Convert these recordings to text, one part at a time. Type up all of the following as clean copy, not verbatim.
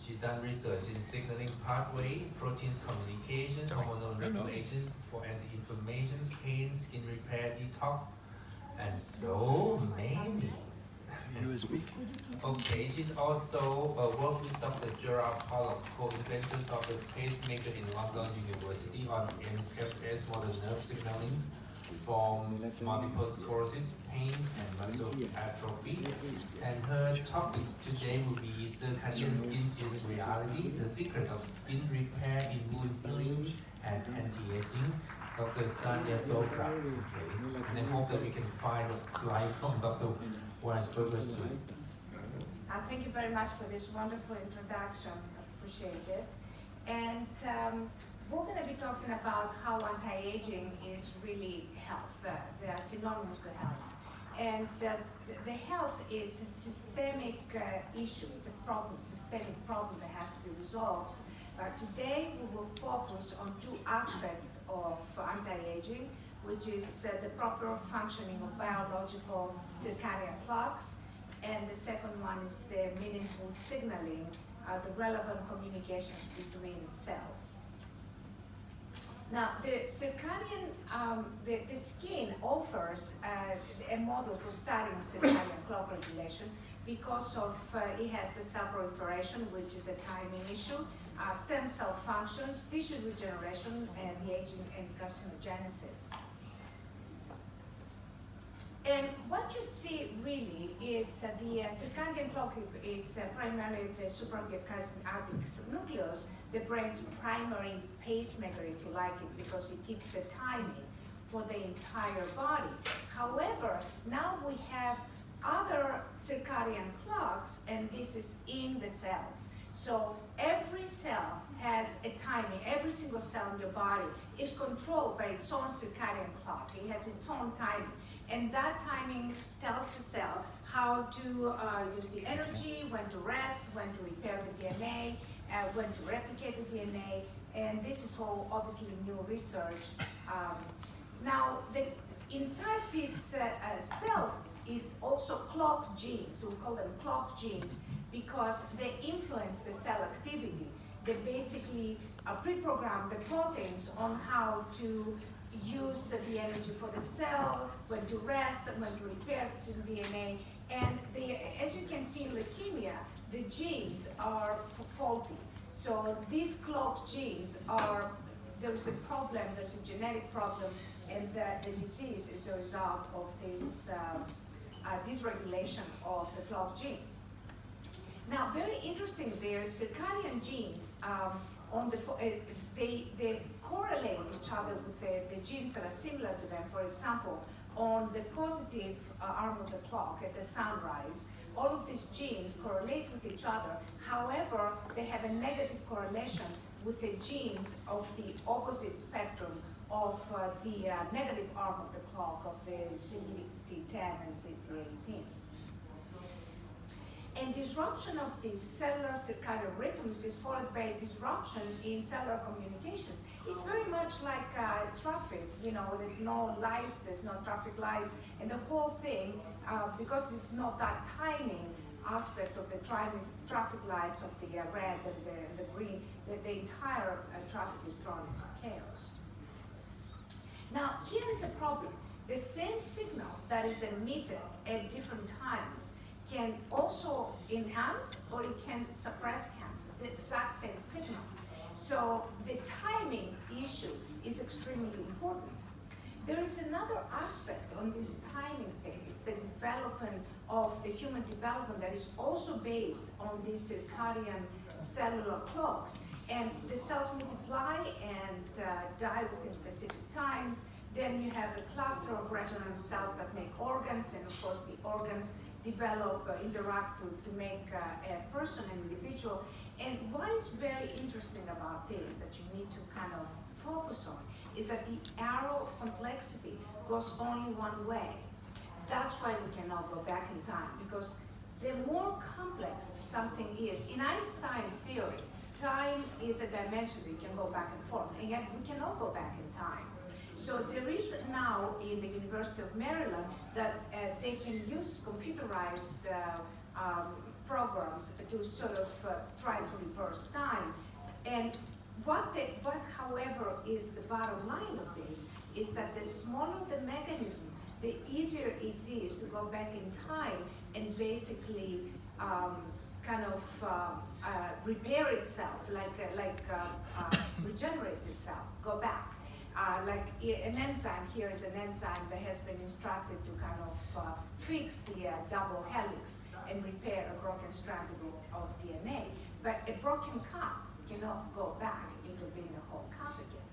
She's done research in signaling pathway, proteins communications, hormonal regulations for anti-inflammations, pain, skin repair, detox, and so many. Okay, she's also worked with Dr. Gerry Pollock, co-inventors of the pacemaker in London University on NFS motor nerve signalings from multiple sclerosis, pain, and muscle atrophy. And her topics today will be circadian skin is reality, the secret of skin repair, immune healing, and anti-aging. Dr. Sofra. Okay. And I hope that we can find a slide from Dr. Weisberger soon. Thank you very much for this wonderful introduction. Appreciate it. And we're going to be talking about how anti-aging is really health. They are synonymous to health. And the health is a systemic issue. It's a problem, systemic problem that has to be resolved. Today we will focus on two aspects of anti-aging, which is the proper functioning of biological circadian clocks, and the second one is the meaningful signaling, the relevant communications between cells. Now, the circadian, the skin offers a model for studying circadian clock regulation because of it has the cell proliferation, which is a timing issue, stem cell functions, tissue regeneration, and the aging and carcinogenesis. And what you see really is the circadian clock is primarily the suprachiasmatic nucleus, the brain's primary pacemaker, if you like it, because it keeps the timing for the entire body. However, now we have other circadian clocks, and this is in the cells. So every cell has a timing. Every single cell in your body is controlled by its own circadian clock. It has its own timing. And that timing tells the cell how to use the energy, when to rest, when to repair the DNA, when to replicate the DNA. And this is all obviously new research. Now, inside these cells is also clock genes. So we call them clock genes because they influence the cell activity. They basically pre-program the proteins on how to use the energy for the cell, when to rest, when to repair the DNA. And as you can see in leukemia, the genes are faulty. So these clock genes there is a problem, there's a genetic problem, and the disease is the result of this dysregulation of the clock genes. Now, very interesting, their circadian genes they correlate each other with the genes that are similar to them. For example, on the positive arm of the clock at the sunrise, all of these genes correlate with each other. However, they have a negative correlation with the genes of the opposite spectrum of the negative arm of the clock of the CT10 and CT18. And disruption of the cellular circadian rhythms is followed by disruption in cellular communications. It's very much like traffic, there's no lights, there's no traffic lights, and the whole thing, because it's not that timing aspect of the traffic lights of the red and the green, the entire traffic is thrown into chaos. Now, here is a problem. The same signal that is emitted at different times can also enhance or it can suppress cancer, the exact same signal. So the timing issue is extremely important. There is another aspect on this timing thing. It's the development of the human development that is also based on these circadian cellular clocks. And the cells multiply and die within specific times. Then you have a cluster of resonance cells that make organs, and of course the organs develop, interact to make a person, an individual. And what is very interesting about this that you need to kind of focus on is that the arrow of complexity goes only one way. That's why we cannot go back in time, because the more complex something is, in Einstein's theory, time is a dimension that can go back and forth, and yet we cannot go back in time. So there is now in the University of Maryland that they can use computerized programs to sort of try to reverse time. And what however is the bottom line of this is that the smaller the mechanism, the easier it is to go back in time and basically repair itself, regenerates itself, go back. Like an enzyme, here is an enzyme that has been instructed to kind of fix the double helix and repair a broken strand of DNA. But a broken cup cannot go back into being a whole cup again.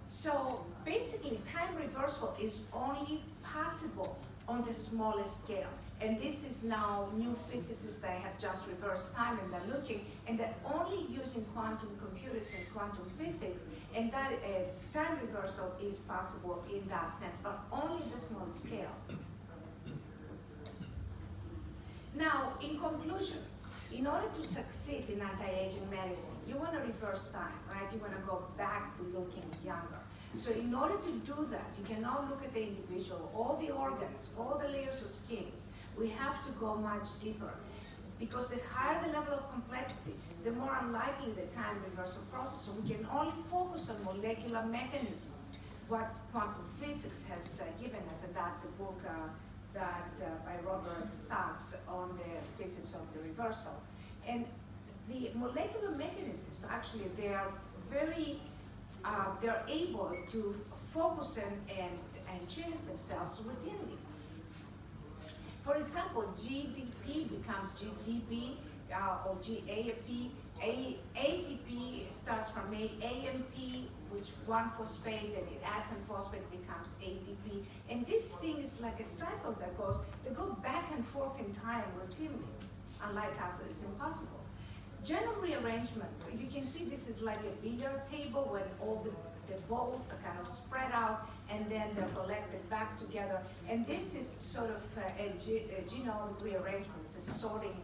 So basically, time reversal is only possible on the smallest scale. And this is now new physicists that have just reversed time and they're looking, and they're only using quantum computers and quantum physics, and that time reversal is possible in that sense, but only the smallest scale. Now, in conclusion, in order to succeed in anti-aging medicine, you want to reverse time, right? You want to go back to looking younger. So in order to do that, you cannot look at the individual, all the organs, all the layers of skins. We have to go much deeper, because the higher the level of complexity, the more unlikely the time reversal process. So we can only focus on molecular mechanisms, what quantum physics has given us, and that's a book by Robert Sachs on the physics of the reversal. And the molecular mechanisms, actually, they are very, they're able to focus and change themselves routinely. For example, GDP becomes GDP or GAP. ATP starts from AMP, which one phosphate, and it adds and phosphate becomes ATP. And this thing is like a cycle that goes, they go back and forth in time routinely. Unlike us, it's impossible. Genome rearrangements, you can see this is like a billiard table when all the balls are kind of spread out and then they're collected back together. And this is sort of a genome rearrangement, it's a sorting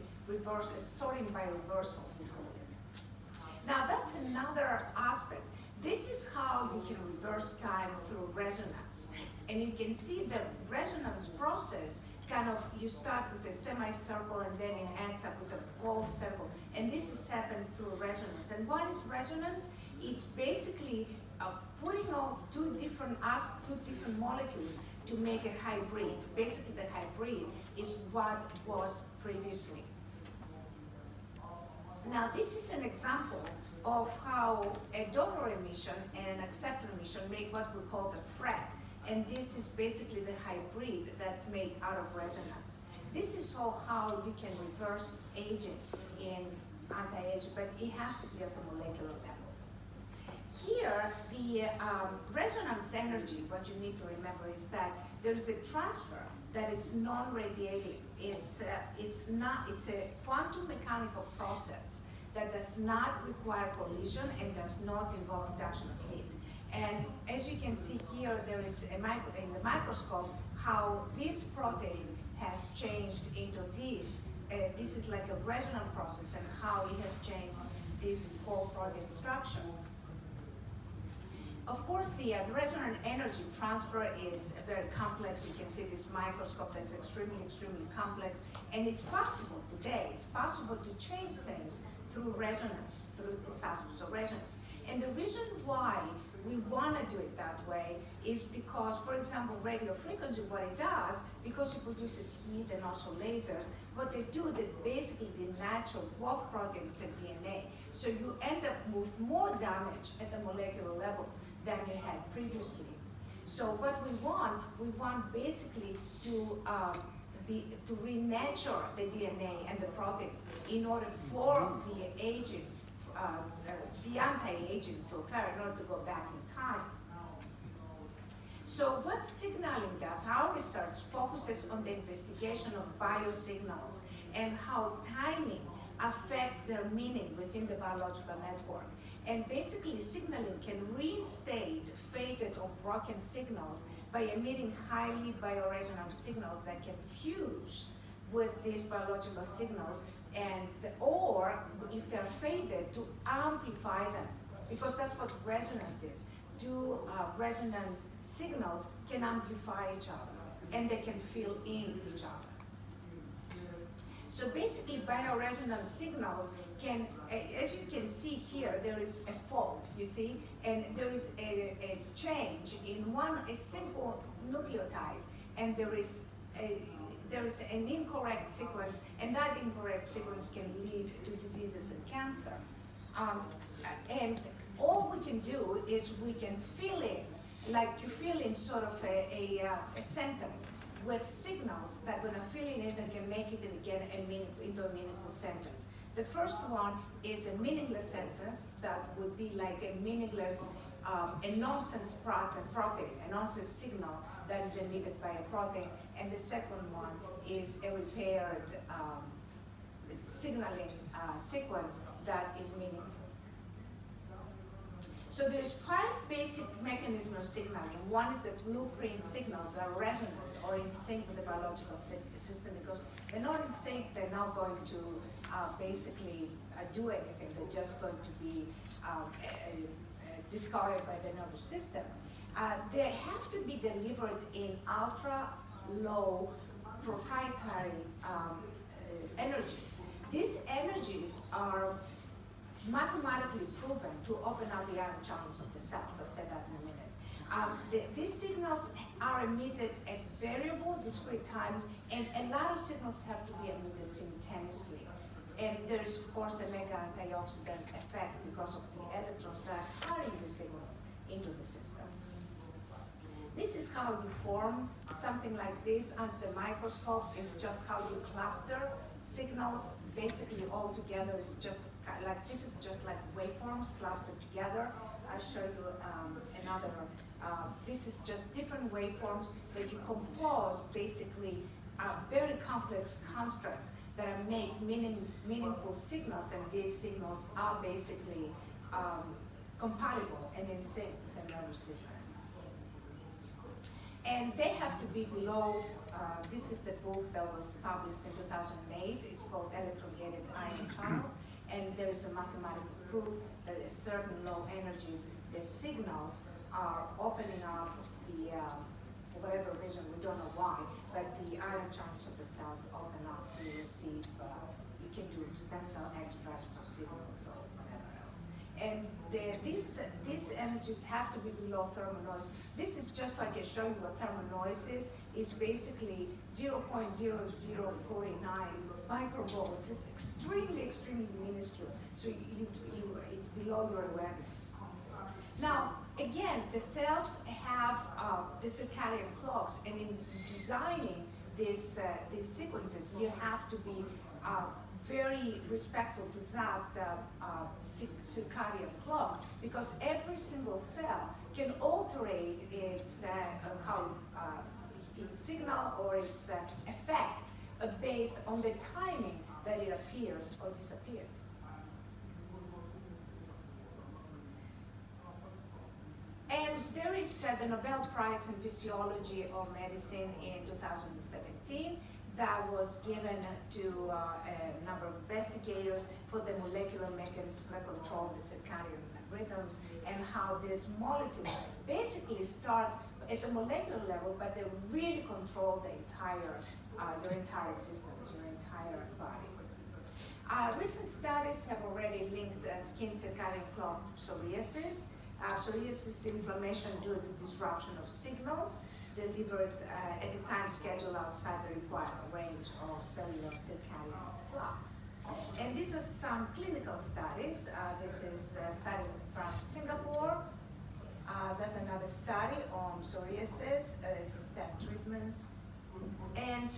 by reversal, we call it. Now that's another aspect. This is how you can reverse time through resonance. And you can see the resonance process kind of, you start with a semicircle and then it ends up with a whole circle. And this is happened through resonance. And what is resonance? It's basically putting on two different molecules to make a hybrid. Basically, the hybrid is what was previously. Now, this is an example of how a donor emission and an acceptor emission make what we call the fret. And this is basically the hybrid that's made out of resonance. This is all how you can reverse aging in anti-aging, but it has to be at the molecular level. Here, the resonance energy, what you need to remember is that there is a transfer that is non-radiating. It's a quantum mechanical process that does not require collision and does not involve reduction of heat. And as you can see here, there is in the microscope how this protein has changed into this. This is like a resonance process, and how it has changed this whole protein structure. Of course, the resonant energy transfer is very complex. You can see this microscope that's extremely, extremely complex. And it's possible today. It's possible to change things through resonance, through this aspect of resonance. And the reason why we want to do it that way is because, for example, radio frequency, what it does, because it produces heat and also lasers, what they do, they basically denatural both proteins and DNA. So you end up with more damage at the molecular level than you had previously. So what we want basically to renature the DNA and the proteins in order for the aging, the anti-aging to occur, in order to go back in time. So what signaling does, our research focuses on the investigation of biosignals and how timing affects their meaning within the biological network. And basically, signaling can reinstate faded or broken signals by emitting highly bioresonant signals that can fuse with these biological signals, and or if they're faded, to amplify them, because that's what resonance is. Two resonant signals can amplify each other, and they can fill in each other. So basically bioregional signals can, as you can see here, there is a fault, you see, and there is a change in a simple nucleotide, and there is an incorrect sequence, and that incorrect sequence can lead to diseases and cancer. And all we can do is we can fill in, like you fill in sort of a sentence with signals that are going to fill in it and can make it again into a meaningful sentence. The first one is a meaningless sentence that would be like a meaningless, a nonsense protein, a nonsense signal that is emitted by a protein. And the second one is a repaired signaling sequence that is meaningful. So there's 5 basic mechanisms of signaling. One is the blueprint signals that are resonant or in sync with the biological system. Because they're not in sync, they're not going to basically do anything. They're just going to be discarded by the nervous system. They have to be delivered in ultra low proprietary energies. These energies are mathematically proven to open up the ion channels of the cells. I'll say that in a minute. These signals are emitted at variable, discrete times, and a lot of signals have to be emitted simultaneously. And there is, of course, a mega antioxidant effect because of the electrons that are carrying the signals into the system. This is how you form something like this under the microscope. It's just how you cluster signals basically all together. It's just like, this is just like waveforms clustered together. I'll show you another. This is just different waveforms that you compose basically very complex constructs that make meaningful signals, and these signals are basically compatible and in sync with the nervous system. And they have to be below, this is the book that was published in 2008. It's called Electrogated Ion Channels. And there is a mathematical proof that at certain low energies, the signals are opening up the, for whatever reason, we don't know why, but the ion channels of the cells open up. You receive, you can do stem cell extracts of signals or whatever else. And these energies have to be below thermal noise. This is just like I showed you what thermal noise is. It's basically 0.0049 microvolts. It's extremely, extremely minuscule. So it's below your awareness. Now, again, the cells have the circadian clocks, and in designing these sequences, you have to be very respectful to that circadian clock, because every single cell can alter its its signal or its effect based on the timing that it appears or disappears. And there is the Nobel Prize in Physiology or Medicine in 2017 that was given to a number of investigators for the molecular mechanisms that control the circadian rhythms, and how these molecules basically start at the molecular level, but they really control the your entire existence, your entire body. Recent studies have already linked skin circadian clock to psoriasis. Psoriasis is inflammation due to disruption of signals delivered at the time schedule outside the required range of cellular circadian clocks. And these are some clinical studies. This is a study from Singapore. There's another study on psoriasis, systemic treatments. And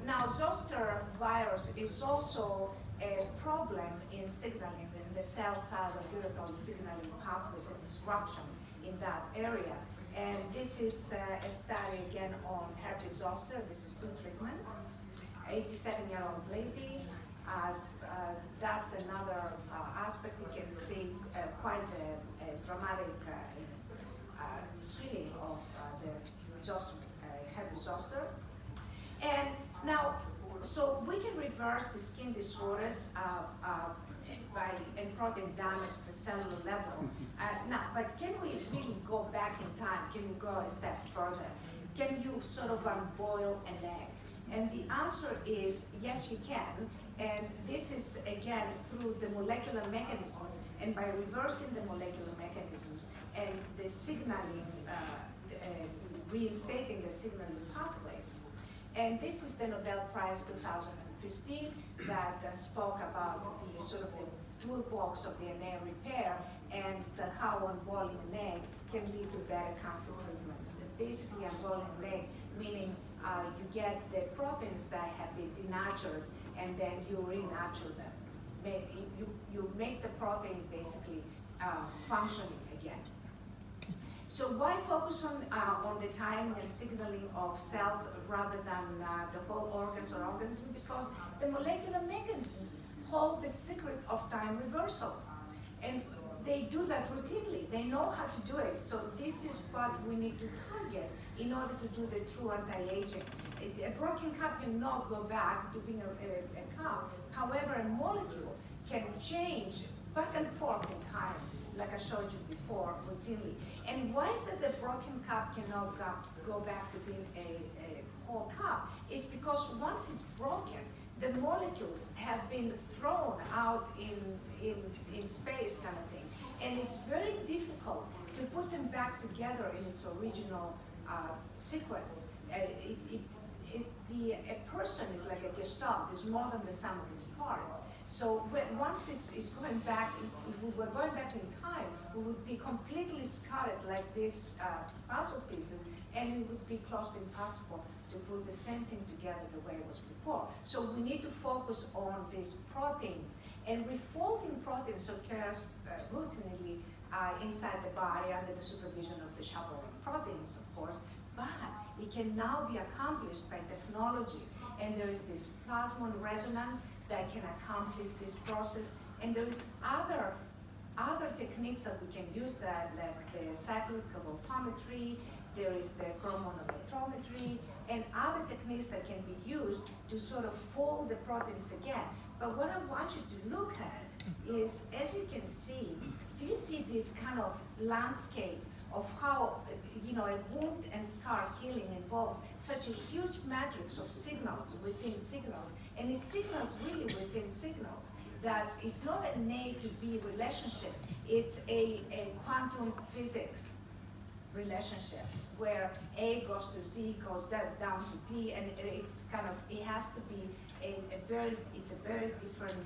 now zoster virus is also a problem in signaling, in the cell-side regulatory signaling pathways and disruption in that area. And this is a study again on herpes zoster. This is 2 treatments. 87-year-old lady. That's another aspect. We can see quite a dramatic healing of the herpes zoster. And now, so we can reverse the skin disorders and protein damage to the cellular level. Now, but can we really go back in time? Can we go a step further? Can you sort of unboil an egg? And the answer is yes, you can. And this is, again, through the molecular mechanisms, and by reversing the molecular mechanisms and the signaling, reinstating the signaling pathways. And this is the Nobel Prize 2015 that spoke about the sort of the toolbox of DNA repair and how unboiling an egg can lead to better cancer treatments. Basically, unboiling an egg meaning you get the proteins that have been denatured and then you renature them. You make the protein basically functioning again. So why focus on the timing and signaling of cells rather than the whole organs or organisms? Because the molecular mechanisms hold the secret of time reversal. And they do that routinely. They know how to do it. So this is what we need to target in order to do the true anti-aging. A broken cup cannot go back to being a cup. However, a molecule can change back and forth in time, like I showed you before, routinely. And why is it the broken cup cannot go back to being a whole cup? It's because once it's broken, the molecules have been thrown out in space, kind of thing. And it's very difficult to put them back together in its original sequence. A person is like a gestalt, it's more than the sum of its parts. So once it's going back, if we were going back in time, we would be completely scattered like these puzzle pieces, and it would be close to impossible to put the same thing together the way it was before. So we need to focus on these proteins, and refolding proteins occurs routinely inside the body under the supervision of the chaperone proteins, of course, but it can now be accomplished by technology. And there is this plasmon resonance that can accomplish this process. And there is other techniques that we can use, like the cyclic voltammetry, there is the chromonometry, and other techniques that can be used to sort of fold the proteins again. But what I want you to look at is, as you can see, do you see this kind of landscape of how, a wound and scar healing involves such a huge matrix of signals within signals, and it signals really within signals, that it's not an A to B relationship, it's a quantum physics relationship where A goes to Z, goes down to D, and it's kind of, it has to be it's a very different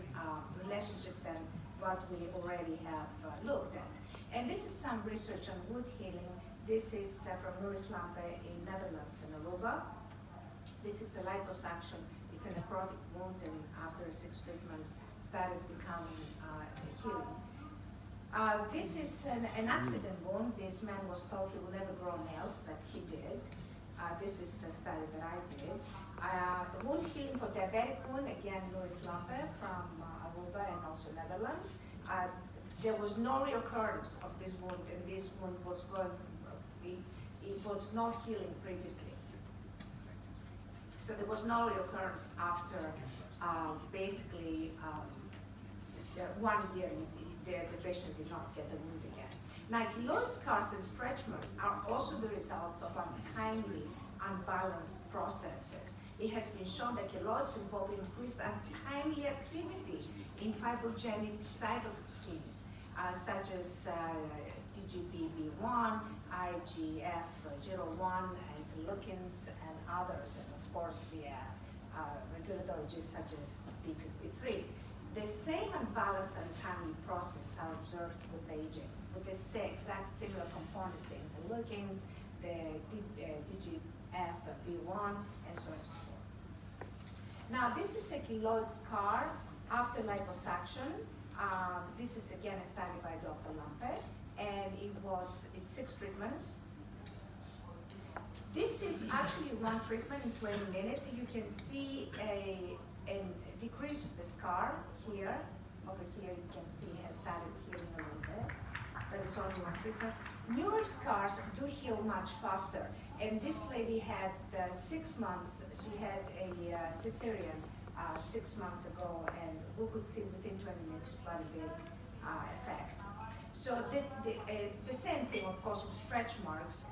relationship than what we already have looked at. And this is some research on wound healing. This is from Maurice Lampe in Netherlands in Aruba. This is a liposuction. It's a necrotic wound, and after 6 treatments, started becoming healing. This is an accident wound. This man was told he will never grow nails, but he did. This is a study that I did. Wound healing for diabetic wound, again, Maurice Lampe from Aruba and also Netherlands. There was no reoccurrence of this wound, and this wound was going, it was not healing previously. So there was no reoccurrence after basically 1 year, the patient did not get the wound again. Now, keloid scars and stretch marks are also the results of untimely, unbalanced processes. It has been shown that keloids involve increased untimely activity in fibrogenic cytokines, such as TGBB1, IGF-01, interleukins, and others, and of course the regulatory genes such as P53. The same unbalanced and untimely processes are observed with aging, with the exact similar components, the interleukins, the TGF-B1, and so on and so forth. Now, this is a keloid scar after liposuction. This is again a study by Dr. Lampe, and it's 6 treatments. This is actually one treatment in 20 minutes. You can see a decrease of the scar here. Over here, you can see it has started healing a little bit, but it's only one treatment. Newer scars do heal much faster. And this lady had 6 months. She had a cesarean 6 months ago, and we could see within 20 minutes quite a big effect. So the same thing, of course, with stretch marks.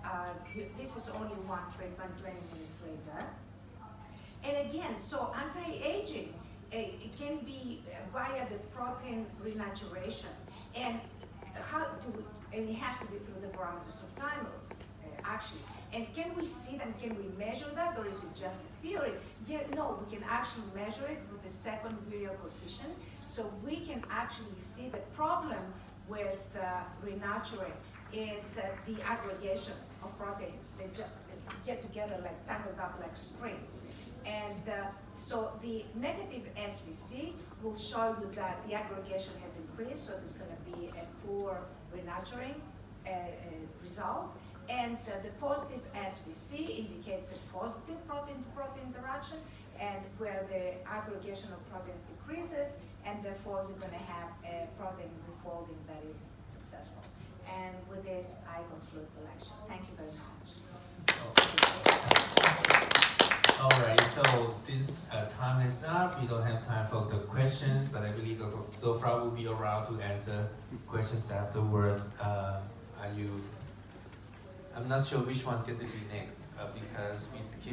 This is only one treatment 20 minutes later. And again, so anti-aging it can be via the protein renaturation, and and it has to be through the parameters of time, actually. And can we see that? Can we measure that, or is it just theory? Yeah, no, we can actually measure it with the second virial coefficient, so we can actually see the problem with renaturing is the aggregation of proteins. They just get together like tangled up like strings. And so the negative SVC will show you that the aggregation has increased, so there's going to be a poor renaturing result. And the positive SVC indicates a positive protein-to-protein interaction, and where the aggregation of proteins decreases, and therefore you're going to have a protein refolding that is successful. And with this, I conclude the lecture. Thank you very much. Alright, so since time is up, we don't have time for the questions, but I believe Dr. Sofra will be around to answer questions afterwards. I'm not sure which one going to be next because we skipped